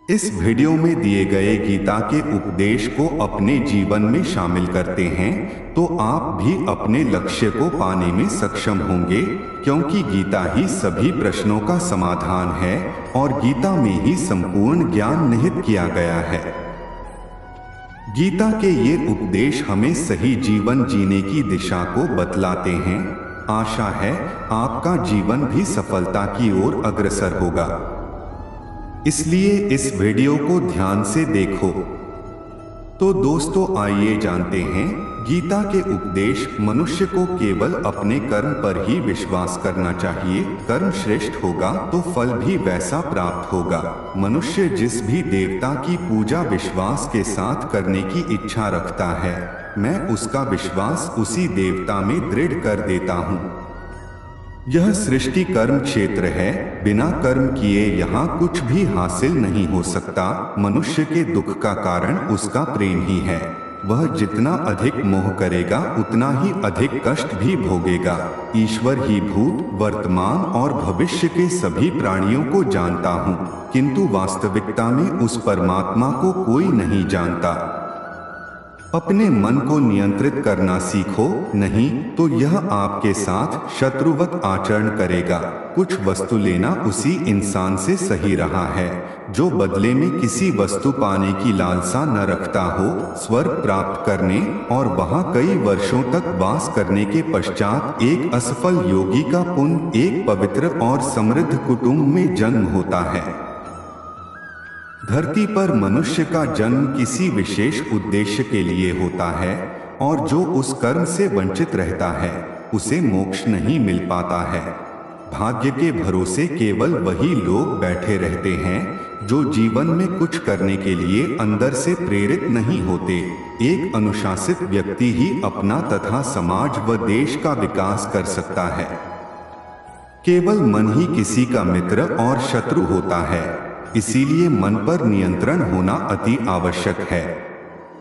इस वीडियो में दिए गए गीता के उपदेश को अपने जीवन में शामिल करते हैं तो आप भी अपने लक्ष्य को पाने में सक्षम होंगे, क्योंकि गीता ही सभी प्रश्नों का समाधान है और गीता में ही संपूर्ण ज्ञान निहित किया गया है। गीता के ये उपदेश हमें सही जीवन जीने की दिशा को बतलाते हैं। आशा है आपका जीवन भी सफलता की ओर अग्रसर होगा, इसलिए इस वीडियो को ध्यान से देखो। तो दोस्तों, आइए जानते हैं गीता के उपदेश। मनुष्य को केवल अपने कर्म पर ही विश्वास करना चाहिए। कर्म श्रेष्ठ होगा तो फल भी वैसा प्राप्त होगा। मनुष्य जिस भी देवता की पूजा विश्वास के साथ करने की इच्छा रखता है, मैं उसका विश्वास उसी देवता में दृढ़ कर देता हूँ। यह सृष्टि कर्म क्षेत्र है, बिना कर्म किए यहाँ कुछ भी हासिल नहीं हो सकता। मनुष्य के दुख का कारण उसका प्रेम ही है। वह जितना अधिक मोह करेगा उतना ही अधिक कष्ट भी भोगेगा। ईश्वर ही भूत, वर्तमान और भविष्य के सभी प्राणियों को जानता हूँ, किंतु वास्तविकता में उस परमात्मा को कोई नहीं जानता। अपने मन को नियंत्रित करना सीखो, नहीं तो यह आपके साथ शत्रुवत आचरण करेगा। कुछ वस्तु लेना उसी इंसान से सही रहा है जो बदले में किसी वस्तु पाने की लालसा न रखता हो। स्वर्ग प्राप्त करने और वहां कई वर्षों तक वास करने के पश्चात एक असफल योगी का पुण्य एक पवित्र और समृद्ध कुटुंब में जन्म होता है। धरती पर मनुष्य का जन्म किसी विशेष उद्देश्य के लिए होता है और जो उस कर्म से वंचित रहता है उसे मोक्ष नहीं मिल पाता है। भाग्य के भरोसे केवल वही लोग बैठे रहते हैं जो जीवन में कुछ करने के लिए अंदर से प्रेरित नहीं होते। एक अनुशासित व्यक्ति ही अपना तथा समाज व देश का विकास कर सकता है। केवल मन ही किसी का मित्र और शत्रु होता है, इसीलिए मन पर नियंत्रण होना अति आवश्यक है।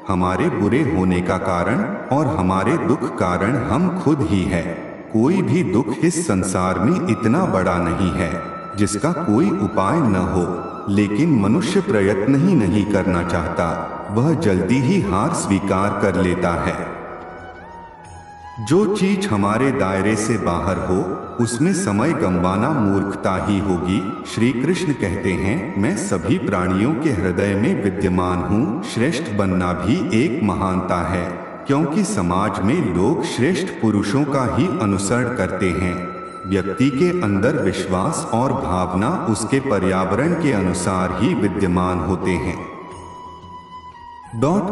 हमारे बुरे होने का कारण और हमारे दुख कारण हम खुद ही है। कोई भी दुख इस संसार में इतना बड़ा नहीं है जिसका कोई उपाय न हो, लेकिन मनुष्य प्रयत्न ही नहीं करना चाहता। वह जल्दी ही हार स्वीकार कर लेता है। जो चीज हमारे दायरे से बाहर हो उसमें समय गंवाना मूर्खता ही होगी। श्री कृष्ण कहते हैं, मैं सभी प्राणियों के हृदय में विद्यमान हूँ। श्रेष्ठ बनना भी एक महानता है, क्योंकि समाज में लोग श्रेष्ठ पुरुषों का ही अनुसरण करते हैं। व्यक्ति के अंदर विश्वास और भावना उसके पर्यावरण के अनुसार ही विद्यमान होते हैं।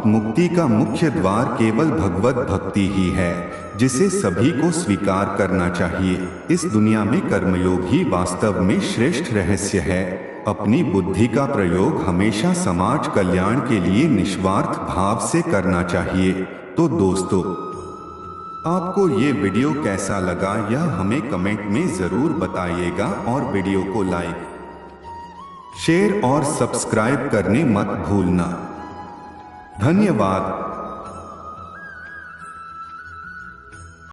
मुक्ति का मुख्य द्वार केवल भगवत भक्ति ही है, जिसे सभी को स्वीकार करना चाहिए। इस दुनिया में कर्मयोग ही वास्तव में श्रेष्ठ रहस्य है। अपनी बुद्धि का प्रयोग हमेशा समाज कल्याण के लिए निस्वार्थ भाव से करना चाहिए। तो दोस्तों, आपको ये वीडियो कैसा लगा यह हमें कमेंट में जरूर बताइएगा और वीडियो को लाइक, शेयर और सब्सक्राइब करने मत भूलना। धन्यवाद।